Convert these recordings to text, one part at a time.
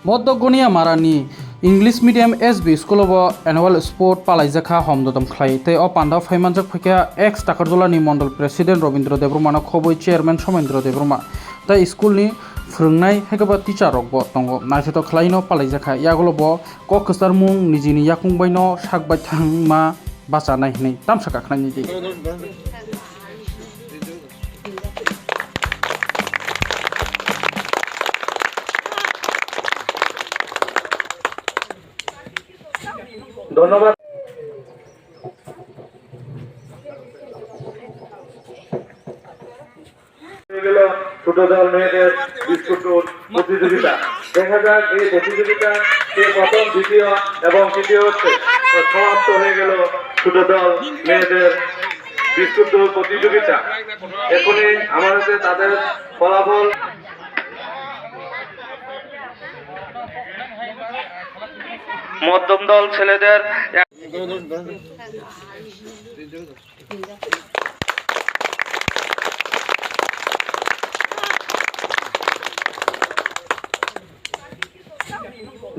मदगनिया मारानी English medium एसबी school annual sport पालाइजाखा हमदम खाई ते अ पांडा फाइमानजक फैका एक्स टाकारजलानी मंडल प्रेसिडेंट रवींद्र देवरमान खबई चेयरमैन समेन्द्र देवरमा तै स्कूलनि फोरोंनाय हेगबा टीचार रकबो दंगो नायथो खलाइनो पालाइजाखा यागलबो क कस्तार मुं निजिनि याकुंबायनो साकबाय थांमा बासा नायहनै तामसा काखनायनि दि ধন্যবাদ। ছোট দল মেয়েদের বিস্কুট প্রতিযোগিতা দেখা যাক এই প্রতিযোগিতা কে প্রথম দ্বিতীয় এবং তৃতীয় হচ্ছে সমাপ্ত হয়ে গেল ছোট দল মেয়েদের বিস্কুট প্রতিযোগিতা। এখনই আমাদের তাদের ফলাফল মধ্যম দল ছেলেদের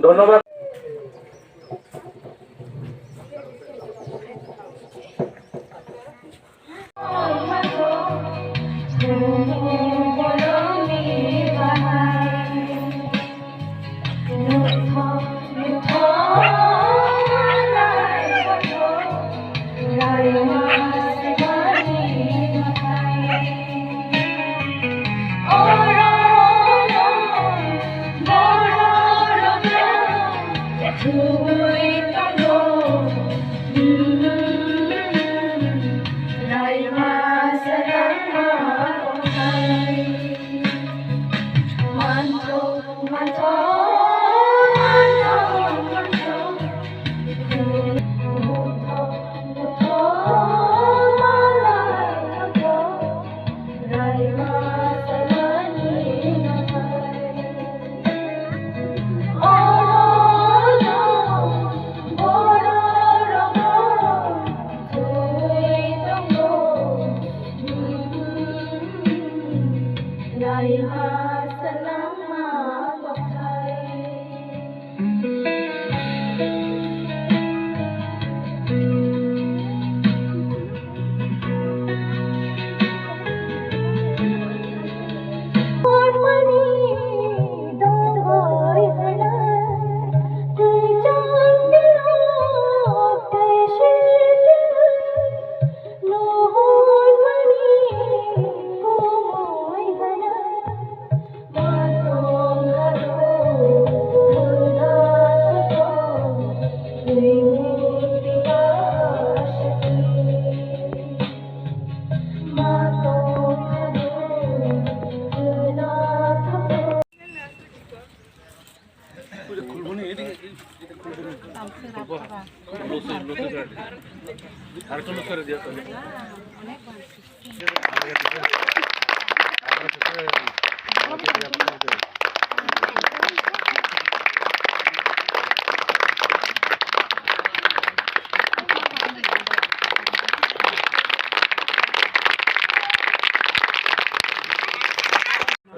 ধন্যবাদ।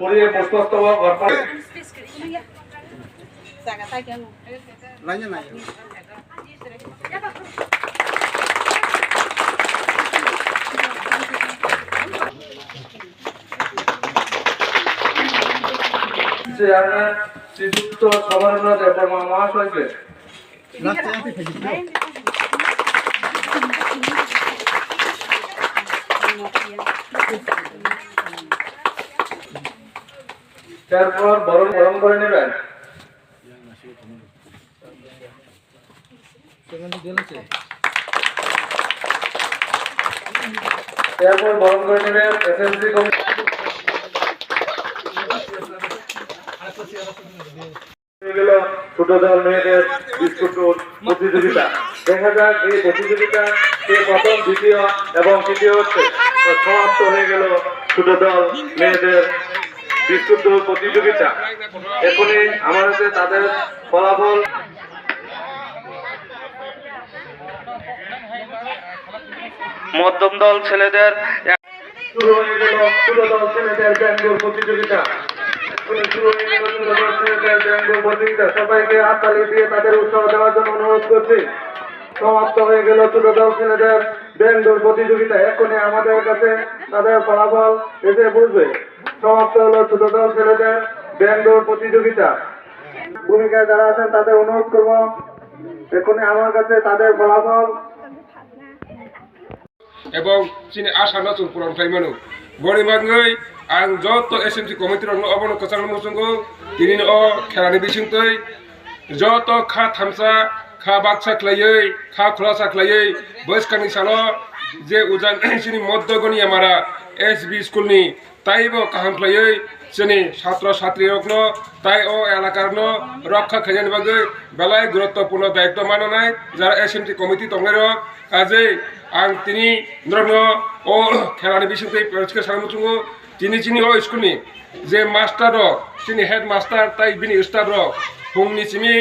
পরিয়ে পুষ্পস্তবক অর্পণ চেয়ারম্যান শ্রীযুক্ত সভারণ্য দেববর্মা মহাশয়কে তারপর বরণ করে নেবেন। তারপর বরণ করে নেবেন এসএসসি কমিটি ছোট দল মেয়েদের বিস্কুট প্রতিযোগিতা দেখা যাক এই প্রতিযোগিতা কে প্রথম দ্বিতীয় এবং তৃতীয় হচ্ছে সমাপ্ত হয়ে গেল ছোট দল মেয়েদের বিস্কুট প্রতিযোগিতা। এখনই আমাদের তাদের ফলাফল মধ্যম দল ছেলেদের শুরু হয়ে গেল ছোট দল ছেলেদের ব্যাঙ্গল প্রতিযোগিতা। শুরু হয়ে গেল ছোটদল ছেলেদের বেঙ্গল প্রতিযোগিতা। সবাইকে হাততালি দিয়ে তাদের উৎসাহ দেওয়ার জন্য অনুরোধ করছি। সমাপ্ত হয়ে গেল ছোটদল ছেলেদের বেঙ্গল প্রতিযোগিতা। এখনই আমাদের কাছে তাদের ফলাফল এসে বুঝবে। সমাপ্ত হলো ছোটদল ছেলেদের বেঙ্গল প্রতিযোগিতা। ভূমিকায় যারা আছেন তাদের অনুরোধ করব এখনই আমার কাছে তাদের ফলাফল এবং চিনি আশা নতুন পুরান ফাইমানো বড়িমাঙ্গই आं जत एसएमसी कमिटी रंग अबन कचांग मुसंगो तिनि अ खेलानि बिसिंतै जत खा थामसा खा बाक्सा खलायै खा खुलासा खलायै बैसखानि सानो जे उजान सिनि मध्यगनि आमारा एसबी स्कुलनि ताइबो काहाम खलायै जोंनि छात्र छात्री रखनो ताइ अ एलाकारनो रक्षा खायनि बागै बेलाय गुरुत्वपूर्ण दायित्व माननाय जारा एसएमसी कमिटी दंनाय काजै आं तिनि नरनो अ खेलानि बिसिंतै पेरसके सानमुचुंगो चिनी चिनी ओ स्कूलनि जे मास्टर चिनी हेड मास्टर ताइ बिनि स्टाफ फुंनि चिमी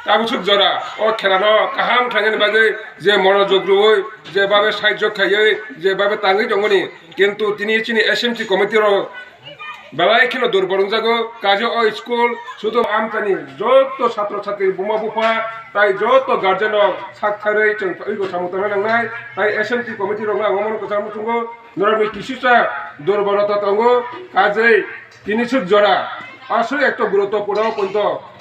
ताबुसुक जरा ओ खेलानो काहाम थांगनि बागै जे मनोयोग रुयै जे बाबे साहाय्य खायै जे बाबे ताङै दंगनि किन्तु तिनि चिनी एसएमसी कमिटी बेलाय खेलो दुर्बल जागो काजो ओ स्कूल शुधु आमचानि जत छात्र छात्री बुमा बुफा ताइ जत गार्जेन साक्षारै जों ओइगो सामुतना लांनाय ताइ एसएमसी कमिटी रंगा अमन कचार मुचुंगो नरमि किसुसा दुर्बलता दंगो काजै तिनिसुक जरा आसो एक गुरुत्वपूर्ण पॉइंट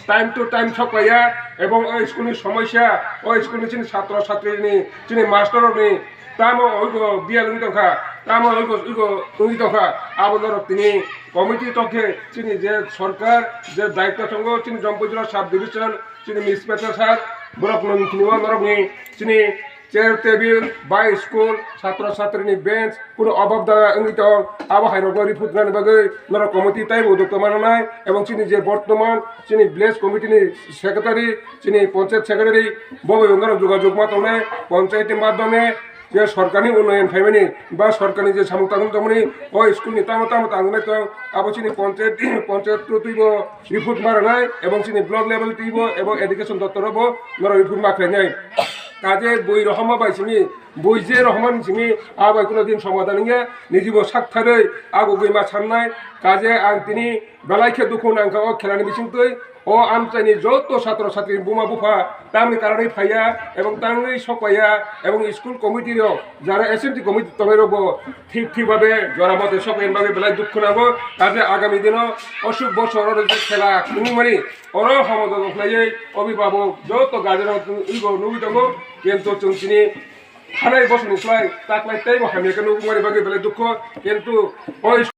टाइम टू टाइम सकाया एवं ओ स्कूलनि समस्या ओ स्कूलनि चिनि छात्र छात्रीनि चिनि मास्टरनि तामो ओइगो बियालनि दंखा तामो ओइगो दंखा आबनर तिनि कमिटी तके चिनि जे सरकार जे दायित्व संगो चिनि जम्पुजिला सब डिविजन चिनि मिसपेटर सार बरकनि खिनिवा नरगनि चिनि चेयर टेबिल बाय स्कूल छात्र छात्रीनि बेंच कोनो अभाव दा अंगित आबो हाइरगरि फुटनानि बागै नर कमिटी ताइ उद्योग माननाय एवं चिनि जे बर्तमान चिनि विलेज कमिटीनि सेक्रेटारि चिनि पंचायत सेक्रेटारि बबे बंगार जोगाजोग मातनाय पंचायतनि माध्यमे जे सरकारनि उन्नयन फाइमानि बा सरकारनि जे सामुतांगन दमनि ओ स्कूलनि तामो तांगनाय तो आबो चिनि पंचायत तुइबो रिपोर्ट मारनाय एवं चिनि ब्लक लेवल तुइबो एवं एडुकेशन दप्तरबो नर रिपोर्ट माखायनाय काजे बई रहमा बाइसिनि बई जे रहमान सिनि आबाय कोनो दिन समाधानिया निजिबो साक्थारै आगो गैमा साननाय काजे आं तिनि बेलायखे दुखु नांखा ओ खेलानि बिसिंतै ओ आमचानि जत छात्र छात्री बुमा बुफा तामनि कारणे फाया एवं ताङै सकाया एवं स्कूल कमिटिर जारा एसएमसी कमिटी तमेरबो ठीक भाबे जरामते सकायन भाबे बेलाय दुख नांगो काजे आगामी दिन अशुभ बছৰৰ जे खेला खुनिमानि अर हमद दखलायै अभिभावक जत गार्जेन इगो नुबि दंगो किन्तु जों दिनै थानाय बसरनिफ्राय ताकलायताय हामियाखौ नुबुमानि बागै बेलाय दुख किन्तु